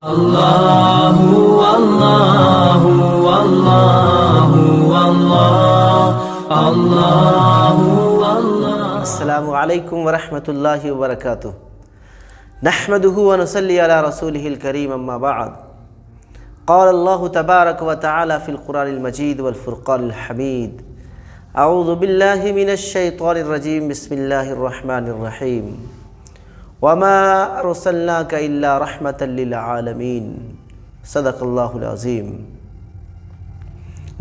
اللہ اللہ اللہ اللہ اللہ اللہ۔ السلام علیکم ورحمۃ اللہ وبرکاتہ۔ نحمده ونصلی علی رسولہ الکریم، اما بعد۔ قال اللہ تبارک وتعالی فی القرآن المجید والفرقان الحمید۔ اعوذ باللہ من الشیطان الرجیم، بسم اللہ الرحمن الرحیم۔ وما ارسلناک الا رحمۃ للعالمین، صدق اللہ العظیم۔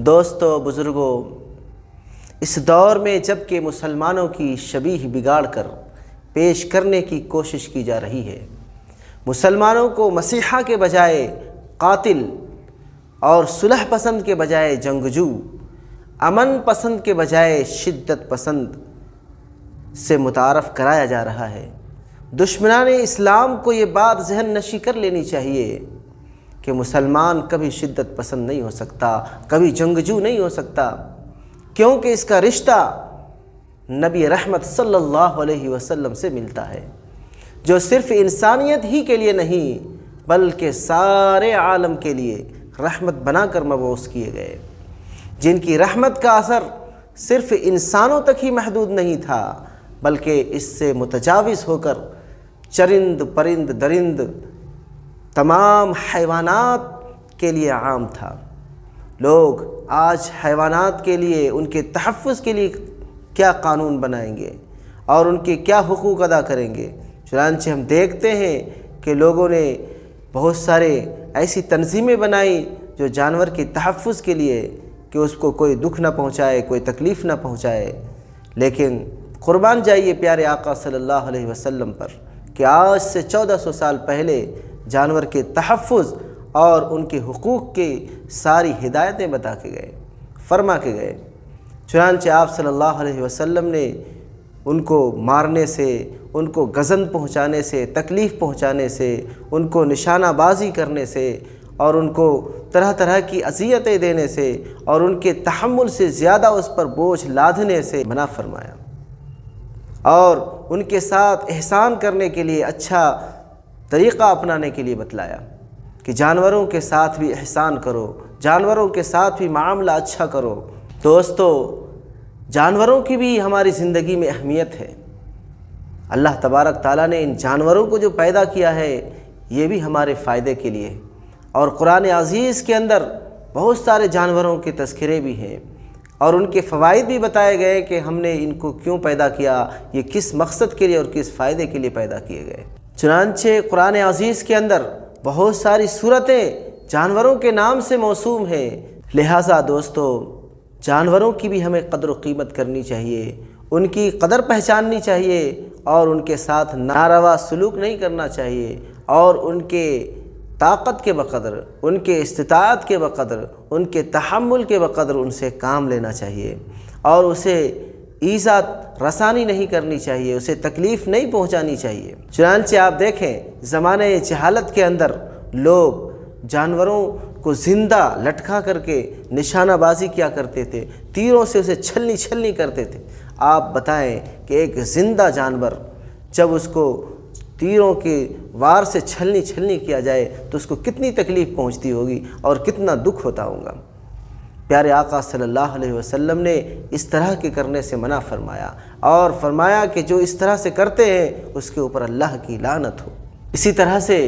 دوستو، بزرگوں، اس دور میں جب کہ مسلمانوں کی شبیہ بگاڑ کر پیش کرنے کی کوشش کی جا رہی ہے، مسلمانوں کو مسیحا کے بجائے قاتل اور صلح پسند کے بجائے جنگجو، امن پسند کے بجائے شدت پسند سے متعارف کرایا جا رہا ہے، دشمنان اسلام کو یہ بات ذہن نشی کر لینی چاہیے کہ مسلمان کبھی شدت پسند نہیں ہو سکتا، کبھی جنگجو نہیں ہو سکتا، کیونکہ اس کا رشتہ نبی رحمت صلی اللہ علیہ وسلم سے ملتا ہے، جو صرف انسانیت ہی کے لیے نہیں بلکہ سارے عالم کے لیے رحمت بنا کر مبعوث کیے گئے، جن کی رحمت کا اثر صرف انسانوں تک ہی محدود نہیں تھا بلکہ اس سے متجاوز ہو کر چرند پرند درند تمام حیوانات کے لیے عام تھا۔ لوگ آج حیوانات کے لیے، ان کے تحفظ کے لیے کیا قانون بنائیں گے اور ان کے کیا حقوق ادا کریں گے؟ چنانچہ ہم دیکھتے ہیں کہ لوگوں نے بہت سارے ایسی تنظیمیں بنائی جو جانور کے تحفظ کے لیے کہ اس کو کوئی دکھ نہ پہنچائے، کوئی تکلیف نہ پہنچائے، لیکن قربان جائیے پیارے آقا صلی اللہ علیہ وسلم پر کہ آج سے 1400 سال پہلے جانور کے تحفظ اور ان کے حقوق کی ساری ہدایتیں بتا کے گئے، فرما کے گئے۔ چنانچہ آپ صلی اللہ علیہ وسلم نے ان کو مارنے سے، ان کو گزن پہنچانے سے، تکلیف پہنچانے سے، ان کو نشانہ بازی کرنے سے اور ان کو طرح طرح کی اذیتیں دینے سے اور ان کے تحمل سے زیادہ اس پر بوجھ لادنے سے منع فرمایا، اور ان کے ساتھ احسان کرنے کے لیے اچھا طریقہ اپنانے کے لیے بتلایا کہ جانوروں کے ساتھ بھی احسان کرو، جانوروں کے ساتھ بھی معاملہ اچھا کرو۔ دوستو، جانوروں کی بھی ہماری زندگی میں اہمیت ہے۔ اللہ تبارک تعالیٰ نے ان جانوروں کو جو پیدا کیا ہے یہ بھی ہمارے فائدے کے لیے، اور قرآن عزیز کے اندر بہت سارے جانوروں کے تذکرے بھی ہیں اور ان کے فوائد بھی بتائے گئے کہ ہم نے ان کو کیوں پیدا کیا، یہ کس مقصد کے لیے اور کس فائدے کے لیے پیدا کیے گئے۔ چنانچہ قرآن عزیز کے اندر بہت ساری صورتیں جانوروں کے نام سے موسوم ہیں، لہٰذا دوستو جانوروں کی بھی ہمیں قدر و قیمت کرنی چاہیے، ان کی قدر پہچاننی چاہیے اور ان کے ساتھ ناروا سلوک نہیں کرنا چاہیے، اور ان کے طاقت کے بقدر، ان کے استطاعت کے بقدر، ان کے تحمل کے بقدر ان سے کام لینا چاہیے، اور اسے ایذا رسانی نہیں کرنی چاہیے، اسے تکلیف نہیں پہنچانی چاہیے۔ چنانچہ آپ دیکھیں زمانہ جہالت کے اندر لوگ جانوروں کو زندہ لٹکا کر کے نشانہ بازی کیا کرتے تھے، تیروں سے اسے چھلنی کرتے تھے۔ آپ بتائیں کہ ایک زندہ جانور جب اس کو تیروں کے وار سے چھلنی کیا جائے تو اس کو کتنی تکلیف پہنچتی ہوگی اور کتنا دکھ ہوتا ہوگا۔ پیارے آقا صلی اللہ علیہ وسلم نے اس طرح کے کرنے سے منع فرمایا اور فرمایا کہ جو اس طرح سے کرتے ہیں اس کے اوپر اللہ کی لعنت ہو۔ اسی طرح سے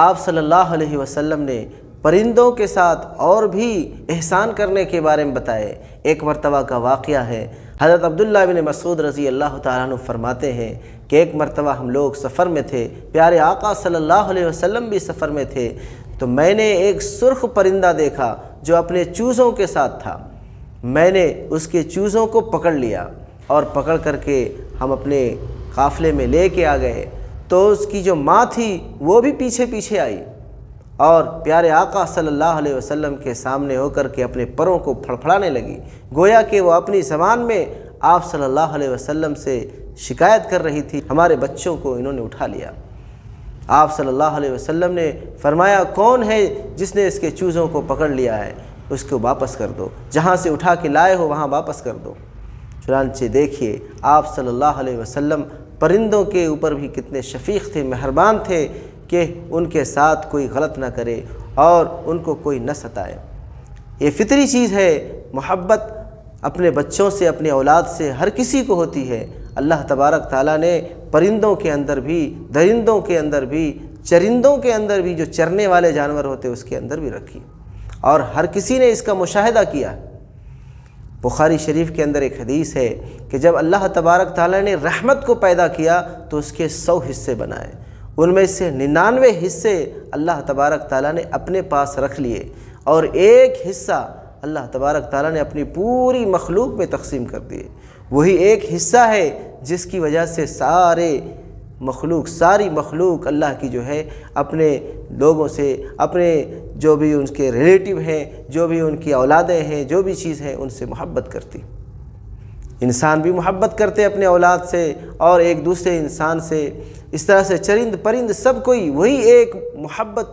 آپ صلی اللہ علیہ وسلم نے پرندوں کے ساتھ اور بھی احسان کرنے کے بارے میں بتائے۔ ایک مرتبہ کا واقعہ ہے، حضرت عبداللہ بن مسعود رضی اللہ تعالیٰ عنہ فرماتے ہیں کہ ایک مرتبہ ہم لوگ سفر میں تھے، پیارے آقا صلی اللہ علیہ وسلم بھی سفر میں تھے، تو میں نے ایک سرخ پرندہ دیکھا جو اپنے چوزوں کے ساتھ تھا۔ میں نے اس کے چوزوں کو پکڑ لیا اور پکڑ کر کے ہم اپنے قافلے میں لے کے آ گئے، تو اس کی جو ماں تھی وہ بھی پیچھے آئی اور پیارے آقا صلی اللہ علیہ وسلم کے سامنے ہو کر کے اپنے پروں کو پھڑپھڑانے لگی، گویا کہ وہ اپنی زبان میں آپ صلی اللہ علیہ وسلم سے شکایت کر رہی تھی، ہمارے بچوں کو انہوں نے اٹھا لیا۔ آپ صلی اللہ علیہ وسلم نے فرمایا کون ہے جس نے اس کے چوزوں کو پکڑ لیا ہے، اس کو واپس کر دو، جہاں سے اٹھا کے لائے ہو وہاں واپس کر دو۔ چنانچہ دیکھیے آپ صلی اللہ علیہ وسلم پرندوں کے اوپر بھی کتنے شفیق تھے، مہربان تھے کہ ان کے ساتھ کوئی غلط نہ کرے اور ان کو کوئی نہ ستائے۔ یہ فطری چیز ہے، محبت اپنے بچوں سے، اپنے اولاد سے ہر کسی کو ہوتی ہے۔ اللہ تبارک تعالیٰ نے پرندوں کے اندر بھی، درندوں کے اندر بھی، چرندوں کے اندر بھی، جو چرنے والے جانور ہوتے اس کے اندر بھی رکھی، اور ہر کسی نے اس کا مشاہدہ کیا۔ بخاری شریف کے اندر ایک حدیث ہے کہ جب اللہ تبارک تعالیٰ نے رحمت کو پیدا کیا تو اس کے 100 حصے بنائے، ان میں سے 99 حصے اللہ تبارک تعالیٰ نے اپنے پاس رکھ لیے، اور ایک حصہ اللہ تبارک تعالیٰ نے اپنی پوری مخلوق میں تقسیم کر دیے۔ وہی ایک حصہ ہے جس کی وجہ سے ساری مخلوق اللہ کی جو ہے اپنے لوگوں سے، اپنے جو بھی ان کے ریلیٹیو ہیں، جو بھی ان کی اولادیں ہیں، جو بھی چیز ہیں، ان سے محبت کرتی۔ انسان بھی محبت کرتے اپنے اولاد سے اور ایک دوسرے انسان سے، اس طرح سے چرند پرند سب کوئی وہی ایک محبت،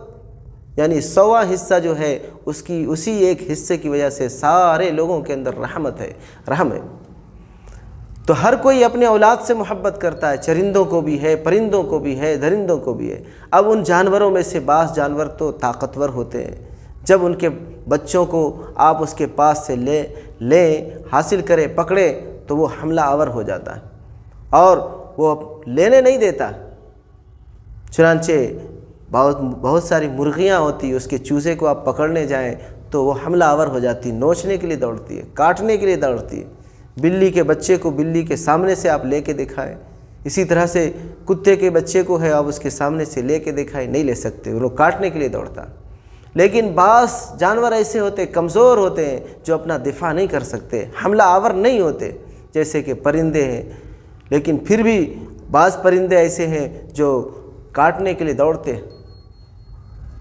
یعنی 100واں حصہ جو ہے اسی ایک حصے کی وجہ سے سارے لوگوں کے اندر رحمت ہے، رحم ہے۔ تو ہر کوئی اپنے اولاد سے محبت کرتا ہے، چرندوں کو بھی ہے، پرندوں کو بھی ہے، درندوں کو بھی ہے۔ اب ان جانوروں میں سے بعض جانور تو طاقتور ہوتے ہیں، جب ان کے بچوں کو آپ اس کے پاس سے لیں، حاصل کریں، پکڑیں تو وہ حملہ آور ہو جاتا ہے اور وہ لینے نہیں دیتا۔ چنانچہ بہت ساری مرغیاں ہوتی، اس کے چوزے کو آپ پکڑنے جائیں تو وہ حملہ آور ہو جاتی، نوچنے کے لیے دوڑتی ہے، کاٹنے کے لیے دوڑتی ہے۔ بلی کے بچے کو بلی کے سامنے سے آپ لے کے دکھائیں، اسی طرح سے کتے کے بچے کو ہے آپ اس کے سامنے سے لے کے دکھائیں، نہیں لے سکتے، وہ لوگ کاٹنے کے لیے دوڑتا۔ لیکن بعض جانور ایسے ہوتے، کمزور ہوتے ہیں، جو اپنا دفاع نہیں کر سکتے، حملہ آور نہیں ہوتے، جیسے کہ پرندے ہیں۔ لیکن پھر بھی بعض پرندے ایسے ہیں جو کاٹنے کے لیے دوڑتے ہیں۔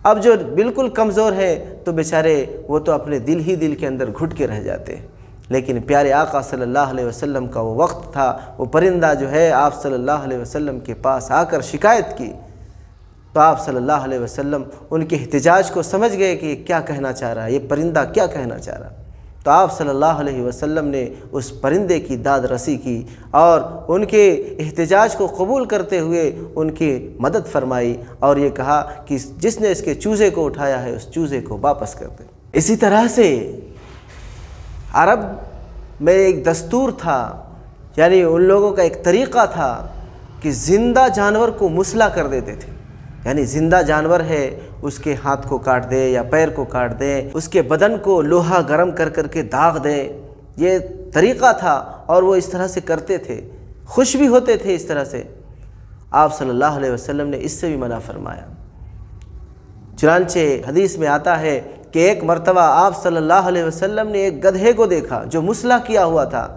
اب جو بالکل کمزور ہیں تو بیچارے وہ تو اپنے دل کے اندر گھٹ کے رہ جاتے ہیں۔ لیکن پیارے آقا صلی اللہ علیہ وسلم کا وہ وقت تھا، وہ پرندہ جو ہے آپ صلی اللہ علیہ وسلم کے پاس آ کر شکایت کی تو آپ صلی اللہ علیہ وسلم ان کے احتجاج کو سمجھ گئے کہ یہ کیا کہنا چاہ رہا ہے، یہ پرندہ کیا کہنا چاہ رہا ہے۔ تو آپ صلی اللہ علیہ وسلم نے اس پرندے کی داد رسی کی اور ان کے احتجاج کو قبول کرتے ہوئے ان کی مدد فرمائی اور یہ کہا کہ جس نے اس کے چوزے کو اٹھایا ہے اس چوزے کو واپس کر دے۔ اسی طرح سے عرب میں ایک دستور تھا، یعنی ان لوگوں کا ایک طریقہ تھا کہ زندہ جانور کو مسلح کر دیتے تھے، یعنی زندہ جانور ہے اس کے ہاتھ کو کاٹ دے یا پیر کو کاٹ دیں، اس کے بدن کو لوہا گرم کر کے داغ دیں، یہ طریقہ تھا اور وہ اس طرح سے کرتے تھے، خوش بھی ہوتے تھے اس طرح سے۔ آپ صلی اللہ علیہ وسلم نے اس سے بھی منع فرمایا۔ چنانچہ حدیث میں آتا ہے کہ ایک مرتبہ آپ صلی اللہ علیہ وسلم نے ایک گدھے کو دیکھا جو مسلح کیا ہوا تھا،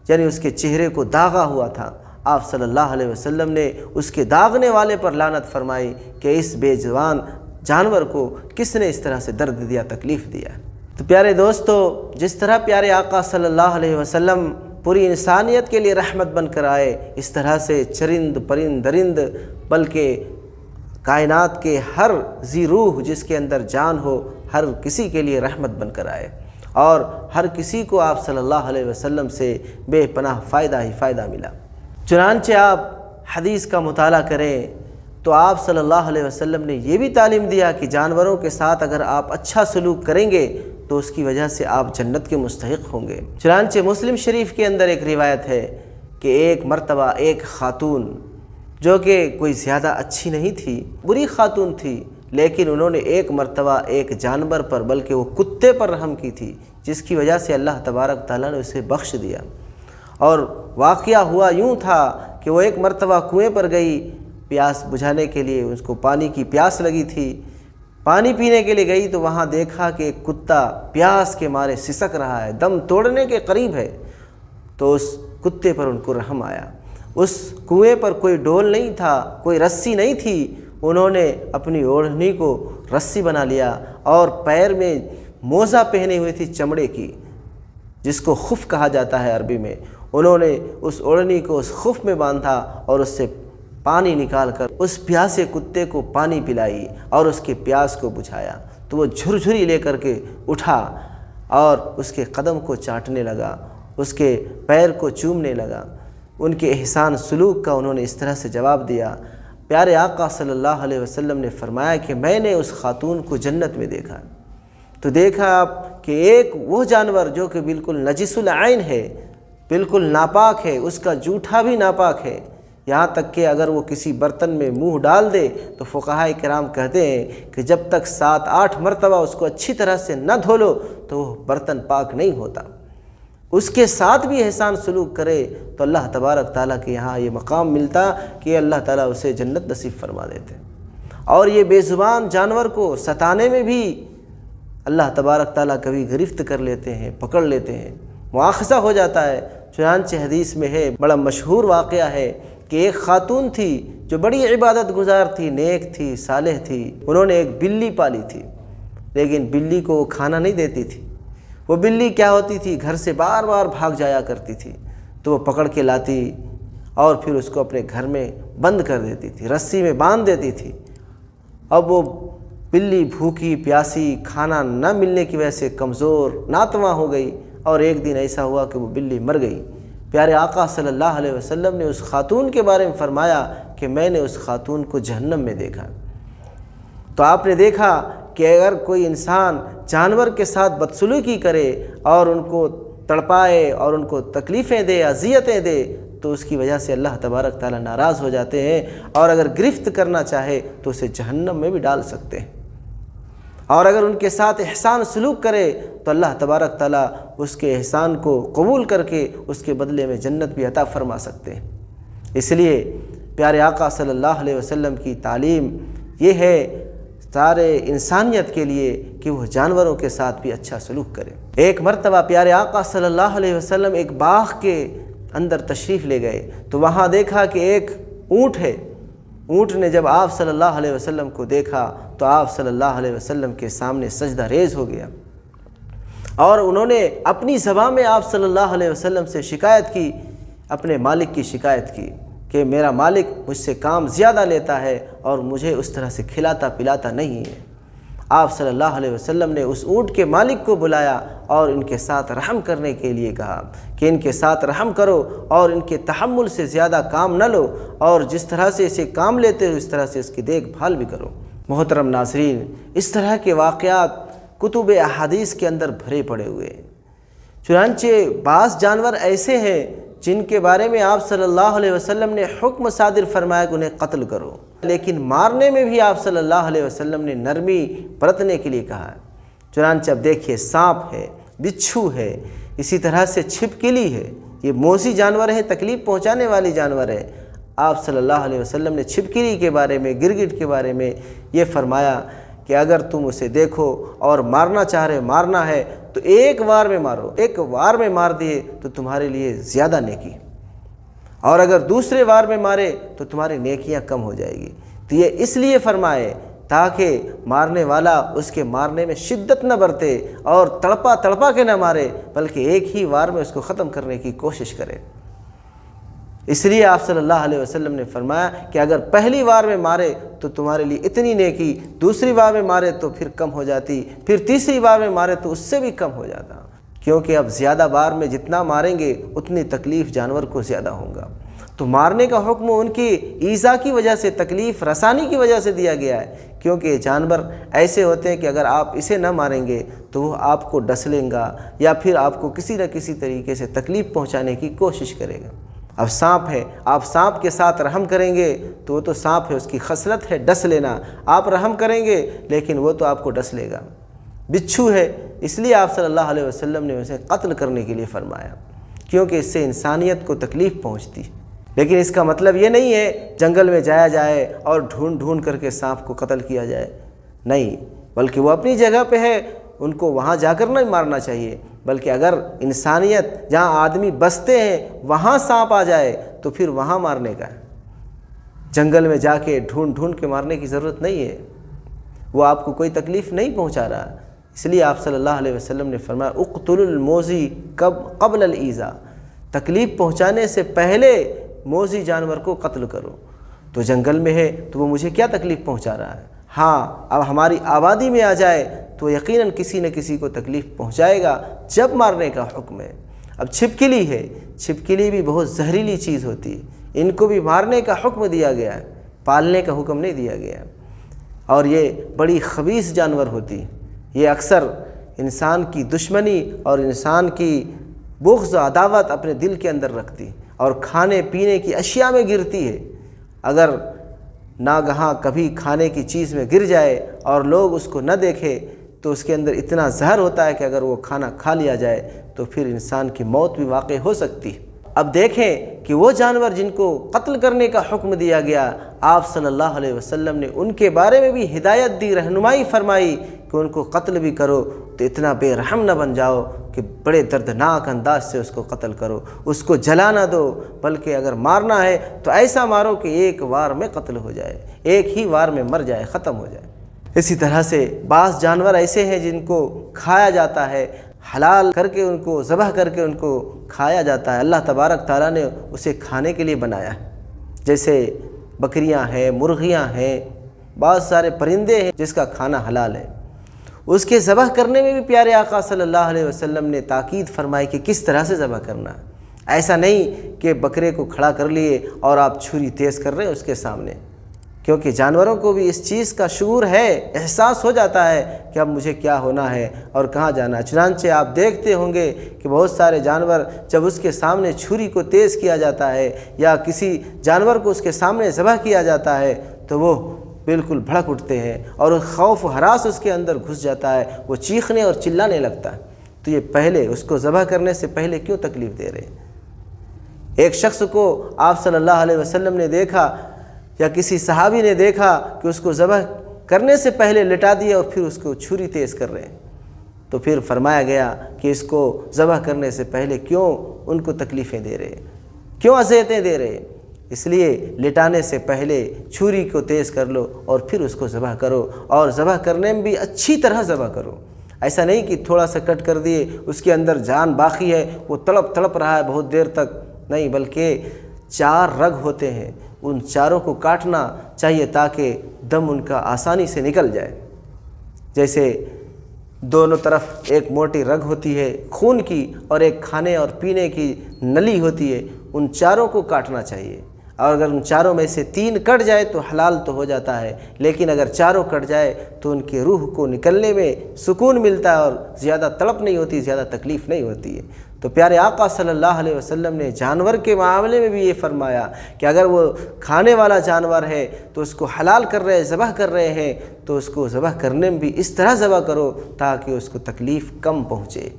یعنی اس کے چہرے کو داغا ہوا تھا۔ آپ صلی اللہ علیہ وسلم نے اس کے داغنے والے پر لعنت فرمائی کہ اس بے جوان جانور کو کس نے اس طرح سے درد دیا، تکلیف دیا۔ تو پیارے دوستو، جس طرح پیارے آقا صلی اللہ علیہ وسلم پوری انسانیت کے لیے رحمت بن کر آئے، اس طرح سے چرند پرند درند بلکہ کائنات کے ہر ذی روح جس کے اندر جان ہو، ہر کسی کے لیے رحمت بن کر آئے اور ہر کسی کو آپ صلی اللہ علیہ وسلم سے بے پناہ فائدہ ہی فائدہ ملا۔ چنانچہ آپ حدیث کا مطالعہ کریں تو آپ صلی اللہ علیہ وسلم نے یہ بھی تعلیم دیا کہ جانوروں کے ساتھ اگر آپ اچھا سلوک کریں گے تو اس کی وجہ سے آپ جنت کے مستحق ہوں گے۔ چنانچہ مسلم شریف کے اندر ایک روایت ہے کہ ایک مرتبہ ایک خاتون جو کہ کوئی زیادہ اچھی نہیں تھی، بری خاتون تھی، لیکن انہوں نے ایک مرتبہ ایک جانور پر بلکہ وہ کتے پر رحم کی تھی، جس کی وجہ سے اللہ تبارک تعالیٰ نے اسے بخش دیا۔ اور واقعہ ہوا یوں تھا کہ وہ ایک مرتبہ کنویں پر گئی پیاس بجھانے کے لیے، اس کو پانی کی پیاس لگی تھی، پانی پینے کے لیے گئی تو وہاں دیکھا کہ ایک کتا پیاس کے مارے سسک رہا ہے، دم توڑنے کے قریب ہے۔ تو اس کتے پر ان کو رحم آیا۔ اس کنویں پر کوئی ڈول نہیں تھا، کوئی رسی نہیں تھی، انہوں نے اپنی اوڑھنی کو رسی بنا لیا اور پیر میں موزہ پہنی ہوئی تھی چمڑے کی، جس کو خف کہا جاتا ہے عربی میں، انہوں نے اس اوڑھنی کو اس خف میں باندھا اور اس سے پانی نکال کر اس پیاسے کتے کو پانی پلائی اور اس کے پیاس کو بجھایا۔ تو وہ جھرجھری لے کر کے اٹھا اور اس کے قدم کو چاٹنے لگا، اس کے پیر کو چومنے لگا۔ ان کے احسان سلوک کا انہوں نے اس طرح سے جواب دیا۔ پیارے آقا صلی اللہ علیہ وسلم نے فرمایا کہ میں نے اس خاتون کو جنت میں دیکھا، تو دیکھا آپ کہ ایک وہ جانور جو کہ بالکل نجس العین ہے، بالکل ناپاک ہے، اس کا جوٹھا بھی ناپاک ہے، یہاں تک کہ اگر وہ کسی برتن میں منہ ڈال دے تو فقہائے کرام کہتے ہیں کہ جب تک 7-8 مرتبہ اس کو اچھی طرح سے نہ دھو لو تو وہ برتن پاک نہیں ہوتا۔ اس کے ساتھ بھی احسان سلوک کرے تو اللہ تبارک تعالیٰ کے یہاں یہ مقام ملتا کہ اللہ تعالیٰ اسے جنت نصیب فرما دیتے۔ اور یہ بے زبان جانور کو ستانے میں بھی اللہ تبارک تعالیٰ کبھی گرفت کر لیتے ہیں، پکڑ لیتے ہیں، مواخذہ ہو جاتا ہے۔ چنانچہ حدیث میں ہے، بڑا مشہور واقعہ ہے کہ ایک خاتون تھی جو بڑی عبادت گزار تھی، نیک تھی، صالح تھی، انہوں نے ایک بلی پالی تھی، لیکن بلی کو وہ کھانا نہیں دیتی تھی۔ وہ بلی کیا ہوتی تھی، گھر سے بار بار بھاگ جایا کرتی تھی، تو وہ پکڑ کے لاتی اور پھر اس کو اپنے گھر میں بند کر دیتی تھی، رسی میں باندھ دیتی تھی۔ اب وہ بلی بھوکی پیاسی، کھانا نہ ملنے کی وجہ سے کمزور ناتواں ہو گئی، اور ایک دن ایسا ہوا کہ وہ بلی مر گئی۔ پیارے آقا صلی اللہ علیہ وسلم نے اس خاتون کے بارے میں فرمایا کہ میں نے اس خاتون کو جہنم میں دیکھا۔ تو آپ نے دیکھا کہ اگر کوئی انسان جانور کے ساتھ بدسلوکی کرے اور ان کو تڑپائے اور ان کو تکلیفیں دے، اذیتیں دے، تو اس کی وجہ سے اللہ تبارک تعالیٰ ناراض ہو جاتے ہیں، اور اگر گرفت کرنا چاہے تو اسے جہنم میں بھی ڈال سکتے ہیں۔ اور اگر ان کے ساتھ احسان سلوک کرے تو اللہ تبارک تعالیٰ اس کے احسان کو قبول کر کے اس کے بدلے میں جنت بھی عطا فرما سکتے ہیں۔ اس لیے پیارے آقا صلی اللہ علیہ وسلم کی تعلیم یہ ہے سارے انسانیت کے لیے کہ وہ جانوروں کے ساتھ بھی اچھا سلوک کرے۔ ایک مرتبہ پیارے آقا صلی اللہ علیہ وسلم ایک باغ کے اندر تشریف لے گئے، تو وہاں دیکھا کہ ایک اونٹ ہے۔ اونٹ نے جب آپ صلی اللہ علیہ وسلم کو دیکھا تو آپ صلی اللہ علیہ وسلم کے سامنے سجدہ ریز ہو گیا، اور انہوں نے اپنی زبان میں آپ صلی اللہ علیہ وسلم سے شکایت کی، اپنے مالک کی شکایت کی کہ میرا مالک مجھ سے کام زیادہ لیتا ہے اور مجھے اس طرح سے کھلاتا پلاتا نہیں ہے۔ آپ صلی اللہ علیہ وسلم نے اس اونٹ کے مالک کو بلایا اور ان کے ساتھ رحم کرنے کے لیے کہا کہ ان کے ساتھ رحم کرو اور ان کے تحمل سے زیادہ کام نہ لو، اور جس طرح سے اسے کام لیتے ہو اس طرح سے اس کی دیکھ بھال بھی کرو۔ محترم ناظرین، اس طرح کے واقعات کتب احادیث کے اندر بھرے پڑے ہوئے ہیں۔ چنانچہ بعض جانور ایسے ہیں جن کے بارے میں آپ صلی اللہ علیہ وسلم نے حکم صادر فرمایا کہ انہیں قتل کرو، لیکن مارنے میں بھی آپ صلی اللہ علیہ وسلم نے نرمی برتنے کے لیے کہا ہے۔ چنانچہ اب دیکھیے، سانپ ہے، بچھو ہے، اسی طرح سے چھپکلی ہے، یہ موذی جانور ہے، تکلیف پہنچانے والی جانور ہے۔ آپ صلی اللہ علیہ وسلم نے چھپکلی کے بارے میں، گرگٹ کے بارے میں یہ فرمایا کہ اگر تم اسے دیکھو اور مارنا چاہ رہے مارنا ہے تو ایک وار میں مارو، ایک وار میں مار دیے تو تمہارے لیے زیادہ نیکی، اور اگر دوسرے وار میں مارے تو تمہاری نیکیاں کم ہو جائے گی۔ تو یہ اس لیے فرمائے تاکہ مارنے والا اس کے مارنے میں شدت نہ برتے اور تڑپا تڑپا کے نہ مارے، بلکہ ایک ہی وار میں اس کو ختم کرنے کی کوشش کرے۔ اس لیے آپ صلی اللہ علیہ وسلم نے فرمایا کہ اگر پہلی وار میں مارے تو تمہارے لیے اتنی نیکی، دوسری بار میں مارے تو پھر کم ہو جاتی، پھر تیسری بار میں مارے تو اس سے بھی کم ہو جاتا، کیونکہ اب زیادہ بار میں جتنا ماریں گے اتنی تکلیف جانور کو زیادہ ہوگا۔ تو مارنے کا حکم ان کی ایذا کی وجہ سے، تکلیف رسانی کی وجہ سے دیا گیا ہے، کیونکہ یہ جانور ایسے ہوتے ہیں کہ اگر آپ اسے نہ ماریں گے تو وہ آپ کو ڈس لیں گا یا پھر آپ کو کسی نہ کسی طریقے سے تکلیف پہنچانے کی کوشش کرے گا۔ اب سانپ ہے، آپ سانپ کے ساتھ رحم کریں گے تو وہ تو سانپ ہے، اس کی خصلت ہے ڈس لینا، آپ رحم کریں گے لیکن وہ تو آپ کو ڈس لے گا۔ بچھو ہے، اس لیے آپ صلی اللہ علیہ وسلم نے اسے قتل کرنے کے لیے فرمایا، کیونکہ اس سے انسانیت کو تکلیف پہنچتی۔ لیکن اس کا مطلب یہ نہیں ہے جنگل میں جایا جائے اور ڈھونڈ ڈھونڈ کر کے سانپ کو قتل کیا جائے، نہیں، بلکہ وہ اپنی جگہ پہ ہے، ان کو وہاں جا کر نہیں مارنا چاہیے، بلکہ اگر انسانیت جہاں آدمی بستے ہیں وہاں سانپ آ جائے تو پھر وہاں مارنے کا ہے۔ جنگل میں جا کے ڈھونڈ ڈھونڈ کے مارنے کی ضرورت نہیں ہے، وہ آپ کو کوئی تکلیف نہیں پہنچا رہا۔ اس لیے آپ صلی اللہ علیہ وسلم نے فرمایا اقتلوا الموذی قبل الایذاء، تکلیف پہنچانے سے پہلے موذی جانور کو قتل کرو۔ تو جنگل میں ہے تو وہ مجھے کیا تکلیف پہنچا رہا ہے؟ ہاں، اب ہماری آبادی میں آ جائے تو یقیناً کسی نہ کسی کو تکلیف پہنچائے گا، جب مارنے کا حکم ہے۔ اب چھپکلی ہے، چھپکلی بھی بہت زہریلی چیز ہوتی ہے، ان کو بھی مارنے کا حکم دیا گیا ہے، پالنے کا حکم نہیں دیا گیا، اور یہ بڑی خبیث جانور ہوتی، یہ اکثر انسان کی دشمنی اور انسان کی بغض و عداوت اپنے دل کے اندر رکھتی اور کھانے پینے کی اشیاء میں گرتی ہے۔ اگر ناگہاں کبھی کھانے کی چیز میں گر جائے اور لوگ اس کو نہ دیکھے تو اس کے اندر اتنا زہر ہوتا ہے کہ اگر وہ کھانا کھا لیا جائے تو پھر انسان کی موت بھی واقع ہو سکتی ہے۔ اب دیکھیں کہ وہ جانور جن کو قتل کرنے کا حکم دیا گیا، آپ صلی اللہ علیہ وسلم نے ان کے بارے میں بھی ہدایت دی، رہنمائی فرمائی کہ ان کو قتل بھی کرو تو اتنا بے رحم نہ بن جاؤ کہ بڑے دردناک انداز سے اس کو قتل کرو، اس کو جلا نہ دو، بلکہ اگر مارنا ہے تو ایسا مارو کہ ایک وار میں قتل ہو جائے، ایک ہی وار میں مر جائے، ختم ہو جائے۔ اسی طرح سے بعض جانور ایسے ہیں جن کو کھایا جاتا ہے، حلال کر کے ان کو ذبح کر کے ان کو کھایا جاتا ہے، اللہ تبارک تعالیٰ نے اسے کھانے کے لیے بنایا ہے، جیسے بکریاں ہیں، مرغیاں ہیں، بعض سارے پرندے ہیں جس کا کھانا حلال ہے۔ اس کے ذبح کرنے میں بھی پیارے آقا صلی اللہ علیہ وسلم نے تاکید فرمائی کہ کس طرح سے ذبح کرنا ہے۔ ایسا نہیں کہ بکرے کو کھڑا کر لیے اور آپ چھری تیز کر رہے ہیں اس کے سامنے، کیونکہ جانوروں کو بھی اس چیز کا شعور ہے، احساس ہو جاتا ہے کہ اب مجھے کیا ہونا ہے اور کہاں جانا ہے۔ چنانچہ آپ دیکھتے ہوں گے کہ بہت سارے جانور جب اس کے سامنے چھری کو تیز کیا جاتا ہے یا کسی جانور کو اس کے سامنے ذبح کیا جاتا ہے تو وہ بالکل بھڑک اٹھتے ہیں اور خوف و ہراس اس کے اندر گھس جاتا ہے، وہ چیخنے اور چلانے لگتا ہے۔ تو یہ پہلے اس کو ذبح کرنے سے پہلے کیوں تکلیف دے رہے ہیں؟ ایک شخص کو آپ صلی اللہ علیہ وسلم نے دیکھا یا کسی صحابی نے دیکھا کہ اس کو ذبح کرنے سے پہلے لٹا دیا اور پھر اس کو چھری تیز کر رہے ہیں، تو پھر فرمایا گیا کہ اس کو ذبح کرنے سے پہلے کیوں ان کو تکلیفیں دے رہے ہیں، کیوں اذیتیں دے رہے ہیں؟ اس لیے لٹانے سے پہلے چھری کو تیز کر لو اور پھر اس کو ذبح کرو، اور ذبح کرنے میں بھی اچھی طرح ذبح کرو۔ ایسا نہیں کہ تھوڑا سا کٹ کر دیے، اس کے اندر جان باقی ہے، وہ تڑپ رہا ہے بہت دیر تک، نہیں، بلکہ 4 رگ ہوتے ہیں، ان چاروں کو کاٹنا چاہیے تاکہ دم ان کا آسانی سے نکل جائے۔ جیسے دونوں طرف ایک موٹی رگ ہوتی ہے خون کی اور ایک کھانے اور پینے کی نلی ہوتی ہے، ان چاروں کو کاٹنا چاہیے، اور اگر ان چاروں میں سے 3 کٹ جائے تو حلال تو ہو جاتا ہے، لیکن اگر چاروں کٹ جائے تو ان کی روح کو نکلنے میں سکون ملتا ہے اور زیادہ تڑپ نہیں ہوتی، زیادہ تکلیف نہیں ہوتی ہے۔ تو پیارے آقا صلی اللہ علیہ وسلم نے جانور کے معاملے میں بھی یہ فرمایا کہ اگر وہ کھانے والا جانور ہے تو اس کو حلال کر رہے، ذبح کر رہے ہیں تو اس کو ذبح کرنے میں بھی اس طرح ذبح کرو تاکہ اس کو تکلیف کم پہنچے۔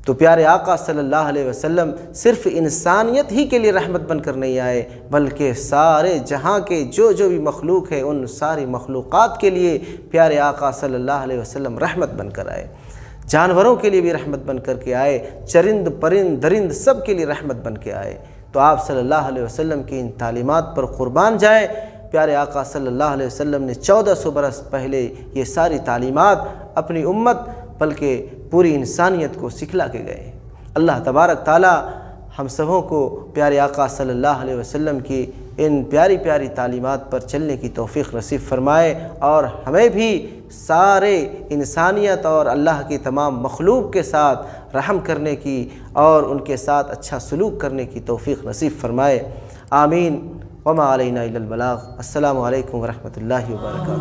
تو پیارے آقا صلی اللہ علیہ وسلم صرف انسانیت ہی کے لیے رحمت بن کر نہیں آئے، بلکہ سارے جہاں کے جو بھی مخلوق ہے ان ساری مخلوقات کے لیے پیارے آقا صلی اللہ علیہ وسلم رحمت بن کر آئے، جانوروں کے لیے بھی رحمت بن کر کے آئے، چرند پرند درند سب کے لیے رحمت بن کے آئے۔ تو آپ صلی اللہ علیہ وسلم کی ان تعلیمات پر قربان جائیں۔ پیارے آقا صلی اللہ علیہ وسلم نے 1400 برس پہلے یہ ساری تعلیمات اپنی امت بلکہ پوری انسانیت کو سکھلا کے گئے۔ اللہ تبارک تعالی ہم سبوں کو پیارے آقا صلی اللہ علیہ وسلم کی ان پیاری پیاری تعلیمات پر چلنے کی توفیق نصیب فرمائے، اور ہمیں بھی سارے انسانیت اور اللہ کی تمام مخلوق کے ساتھ رحم کرنے کی اور ان کے ساتھ اچھا سلوک کرنے کی توفیق نصیب فرمائے۔ آمین۔ وما علینا الا البلاغ۔ السلام علیکم ورحمۃ اللہ وبرکاتہ۔